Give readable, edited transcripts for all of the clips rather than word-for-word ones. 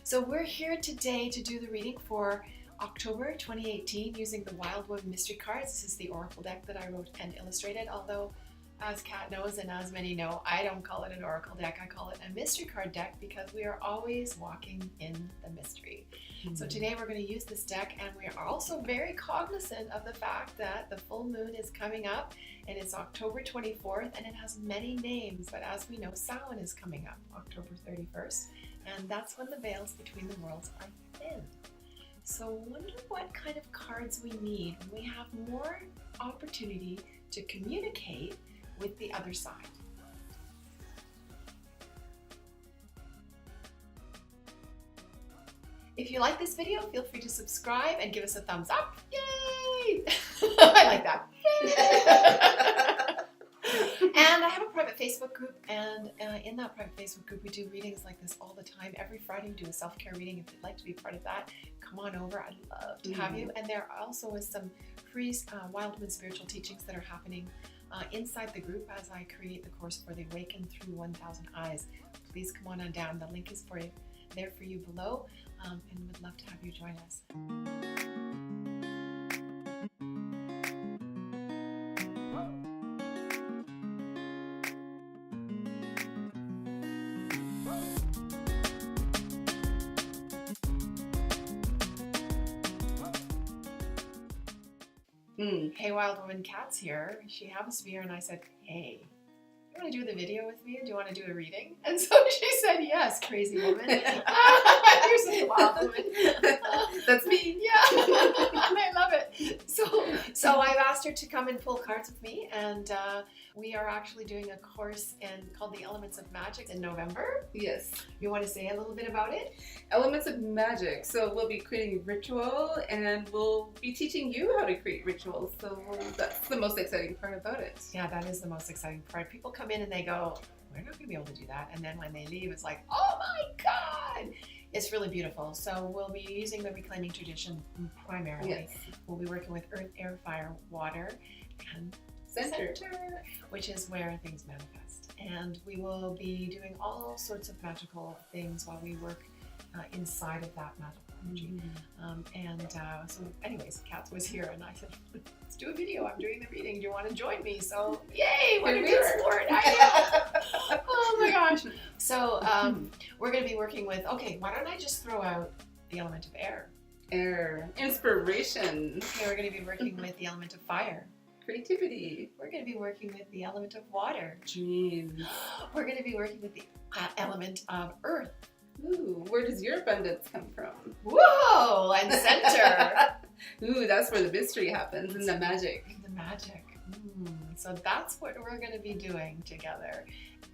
So we're here today to do the reading for October 2018 using the Wild Woman mystery cards. This is the oracle deck that I wrote and illustrated, although as Kat knows and as many know, I don't call it an oracle deck, I call it a mystery card deck because we are always walking in the mystery. So today we're going to use this deck, and we are also very cognizant of the fact that the full moon is coming up and it's October 24th and it has many names, but as we know, Samhain is coming up October 31st, and that's when the veils between the worlds are thin. So wonder what kind of cards we need when we have more opportunity to communicate with the other side. If you like this video, feel free to subscribe and give us a thumbs up. Yay! I like that. And I have a private Facebook group, and in that private Facebook group we do readings like this all the time. Every Friday we do a self-care reading. If you'd like to be part of that, come on over. I'd love to have you. And there also is some free Wild Woman spiritual teachings that are happening inside the group as I create the course for the Awaken Through 1,000 Eyes. Please come on down. The link is there for you below, and would love to have you join us. Hey, Wild Woman, Kat's here. She happens to be here, and I said, hey, you want to do the video with me? Do you want to do a reading? And so she said, yes, crazy woman. You're such a wild woman. That's me. Yeah, I love it. So I've asked her to come and pull cards with me, and we are actually doing a course called The Elements of Magic in November. Yes. You want to say a little bit about it? Elements of Magic. So we'll be creating a ritual, and we'll be teaching you how to create rituals. So that's the most exciting part about it. Yeah, that is the most exciting part. People come in and they go, we're not going to be able to do that. And then when they leave, it's like, oh my God. It's really beautiful. So we'll be using the reclaiming tradition primarily. Yes. We'll be working with earth, air, fire, water, and Center, which is where things manifest. And we will be doing all sorts of magical things while we work inside of that magical energy. So anyways, Kat was here and I said, let's do a video. I'm doing the reading. Do you want to join me? So yay, what a good sport. I know. Oh my gosh. So we're going to be working with, okay, why don't I just throw out the element of air? Air. Inspiration. Okay, we're going to be working with the element of fire. Creativity. We're going to be working with the element of water. Dreams. We're going to be working with the element of earth. Ooh, where does your abundance come from? Whoa, and center. Ooh, that's where the mystery happens, and the magic. The magic. So that's what we're going to be doing together,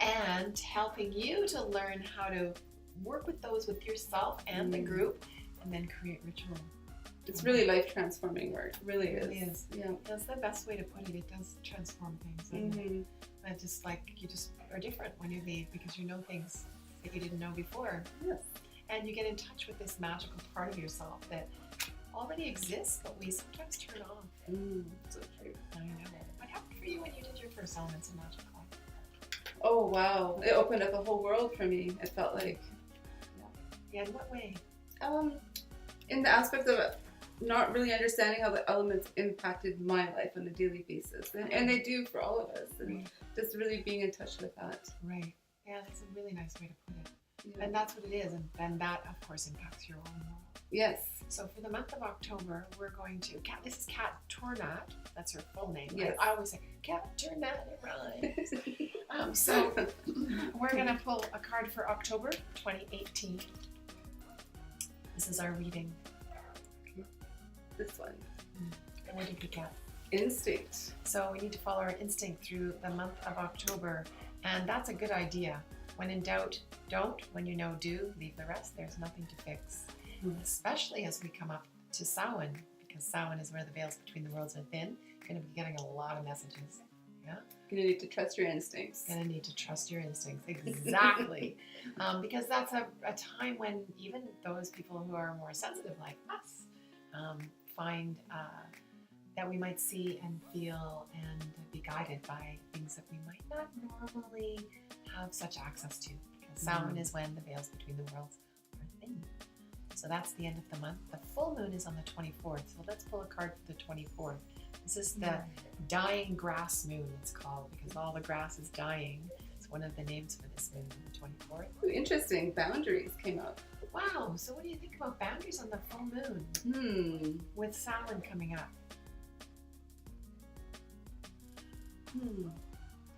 and helping you to learn how to work with those with yourself and the group, and then create ritual. It's really life-transforming work. It really is. It really is. Yeah. That's the best way to put it. It does transform things. And just like you just are different when you leave because you know things that you didn't know before. Yes. And you get in touch with this magical part of yourself that already exists, but we sometimes turn off. So true. I know. What happened for you when you did your first Elements of Magic class? Oh wow, it opened up a whole world for me. It felt like. Yeah, in what way? In the aspect of not really understanding how the elements impacted my life on a daily basis, and they do for all of us, and just really being in touch with that. Right. Yeah, that's a really nice way to put it. Yeah. And that's what it is, and then that, of course, impacts your own world. Yes. So for the month of October, we're going to, this is Kat Tornat, that's her full name. Yes. I always say, Kat Tornat, it rhymes. So we're going to pull a card for October 2018. This is our reading. This one. And what did we get? Instinct. So we need to follow our instinct through the month of October, and that's a good idea. When in doubt, don't. When you know, do. Leave the rest. There's nothing to fix. Especially as we come up to Samhain, because Samhain is where the veils between the worlds are thin. You're going to be getting a lot of messages. Yeah? You're going to need to trust your instincts. Going to need to trust your instincts. Exactly. Because that's a time when even those people who are more sensitive like us find that we might see and feel and be guided by things that we might not normally have such access to. Because Samhain is when the veils between the worlds are thin. So that's the end of the month. The full moon is on the 24th. So let's pull a card for the 24th. This is the dying grass moon, it's called, because all the grass is dying. It's one of the names for this moon on the 24th. Ooh, interesting. Boundaries came up. Wow. So what do you think about boundaries on the full moon? With Samhain coming up.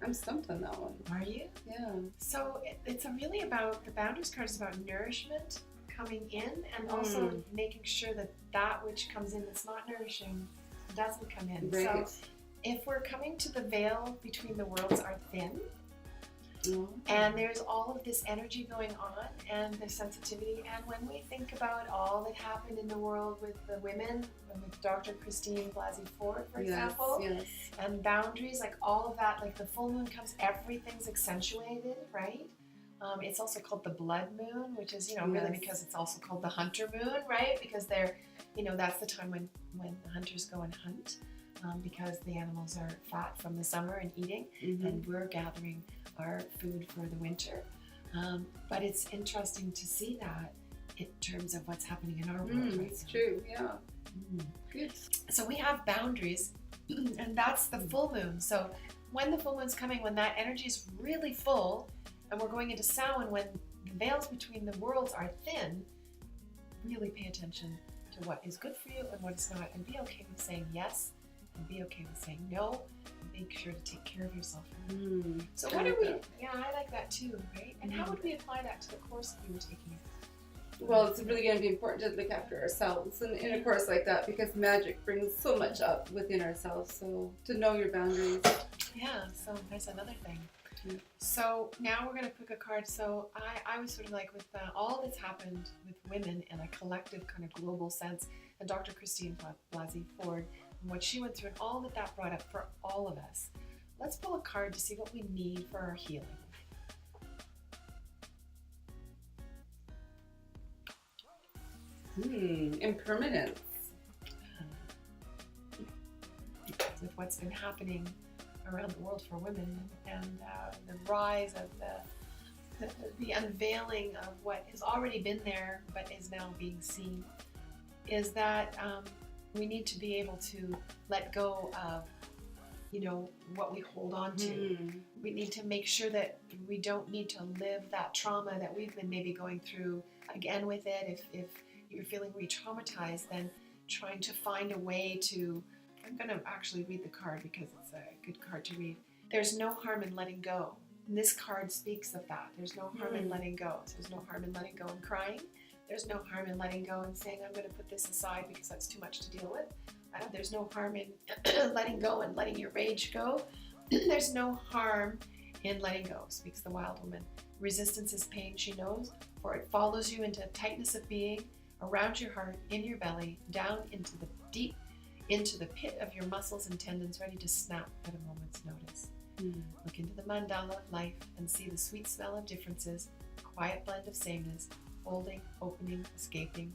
I'm stumped on that one. Are you? Yeah. So it's really about, the boundaries card is about nourishment coming in, and also making sure that that which comes in that's not nourishing doesn't come in. Right. So if we're coming to the veil between the worlds are thin, and there's all of this energy going on and the sensitivity, and when we think about all that happened in the world with the women, with Dr. Christine Blasey Ford, for example, and boundaries, like all of that, like the full moon comes, everything's accentuated, right? It's also called the blood moon, which is, really because it's also called the hunter moon, right? Because they're, that's the time when the hunters go and hunt, because the animals are fat from the summer and eating, and we're gathering our food for the winter. But it's interesting to see that in terms of what's happening in our world right It's now. true, yeah. Good. So we have boundaries, and that's the full moon. So when the full moon's coming, when that energy is really full, and we're going into Samhain, when the veils between the worlds are thin, really pay attention to what is good for you and what is not, and be okay with saying yes, and be okay with saying no, and make sure to take care of yourself. So what do we, I like that too, right? And how would we apply that to the course if we were taking it? Well, it's really going to be important to look after ourselves in a course like that, because magic brings so much up within ourselves. So to know your boundaries. Yeah, so there's another thing. So now we're going to pick a card. So I was sort of like with all that's happened with women in a collective kind of global sense, and Dr. Christine Blasey Ford, and what she went through, and all that brought up for all of us. Let's pull a card to see what we need for our healing. Impermanence. With what's been happening around the world for women, and the rise of the unveiling of what has already been there but is now being seen, is that we need to be able to let go of what we hold on to. We need to make sure that we don't need to live that trauma that we've been maybe going through again with it. If you're feeling re-traumatized, then trying to find a way to, I'm going to actually read the card because it's a good card to read. There's no harm in letting go. And this card speaks of that. There's no harm in letting go. So there's no harm in letting go and crying. There's no harm in letting go and saying, I'm going to put this aside because that's too much to deal with. There's no harm in letting go and letting your rage go. There's no harm in letting go, speaks the Wild Woman. Resistance is pain, she knows, for it follows you into tightness of being, around your heart, in your belly, down into the deep, into the pit of your muscles and tendons, ready to snap at a moment's notice. Look into the mandala of life and see the sweet smell of differences, quiet blend of sameness, folding, opening, escaping,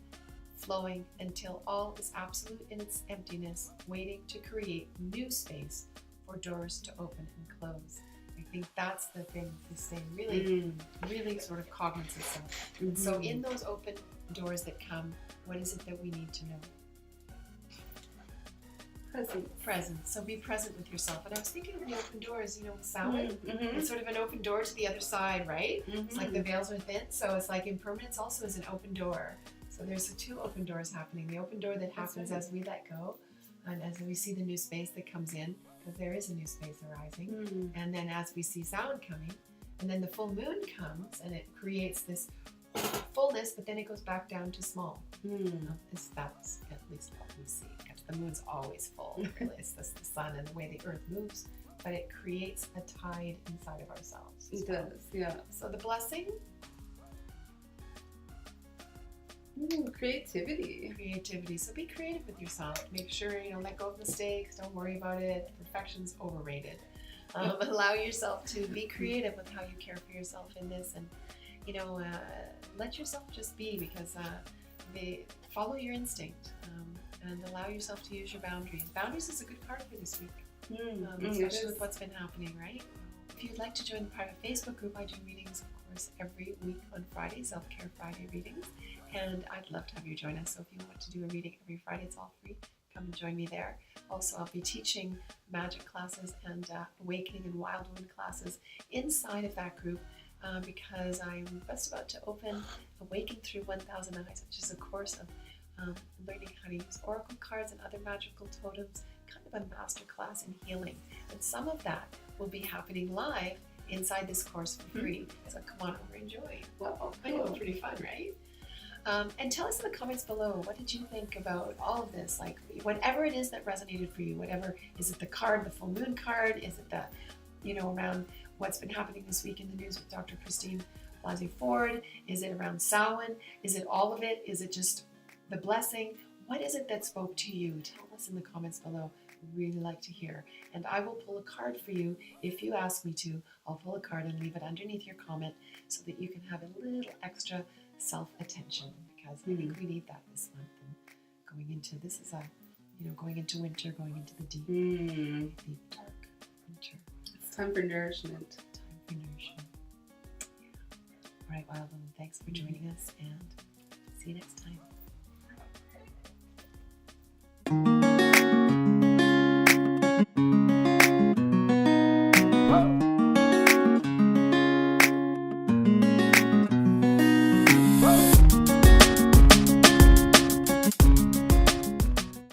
flowing until all is absolute in its emptiness, waiting to create new space for doors to open and close. I think that's the thing to stay really sort of cognizant of. And so in those open doors that come, what is it that we need to know? Present. So be present with yourself. And I was thinking of the open doors, with Samhain. It's sort of an open door to the other side, right? It's like the veils are thin. So it's like impermanence also is an open door. So there's two open doors happening. The open door that happens as we let go, and as we see the new space that comes in, because there is a new space arising. And then as we see sound coming, and then the full moon comes and it creates this fullness, but then it goes back down to small. That's at least what we see. The moon's always full. Really, it's the sun and the way the earth moves, but it creates a tide inside of ourselves. It does, yeah. So the blessing? Creativity. So be creative with yourself. Make sure, let go of mistakes. Don't worry about it. Perfection's overrated. Allow yourself to be creative with how you care for yourself in this, and let yourself just be, because follow your instinct, and allow yourself to use your boundaries. Boundaries is a good card for this week, especially with what's been happening, right? If you'd like to join the private Facebook group, I do readings, of course every week on Friday, Self-Care Friday readings. And I'd love to have you join us. So if you want to do a reading every Friday, it's all free. Come and join me there. Also, I'll be teaching magic classes and awakening and wild woman classes inside of that group because I'm just about to open Awaken Through 1000 Eyes, which is a course of learning how to use oracle cards and other magical totems, kind of a master class in healing. And some of that will be happening live inside this course for free. So come on over and join. Wow, I know, it's pretty fun, right? And tell us in the comments below, what did you think about all of this? Like, whatever it is that resonated for you, whatever, is it the card, the full moon card? Is it the, around what's been happening this week in the news with Dr. Christine Blasey Ford? Is it around Samhain? Is it all of it? Is it just the blessing? What is it that spoke to you? Tell us in the comments below. Really like to hear. And I will pull a card for you if you ask me to. I'll pull a card and leave it underneath your comment so that you can have a little extra self-attention, because I think we need that this month. And going into going into winter, going into the deep dark winter. It's time for nourishment. Time for nourishment. Yeah. All right, Wild Woman, thanks for joining us, and see you next time.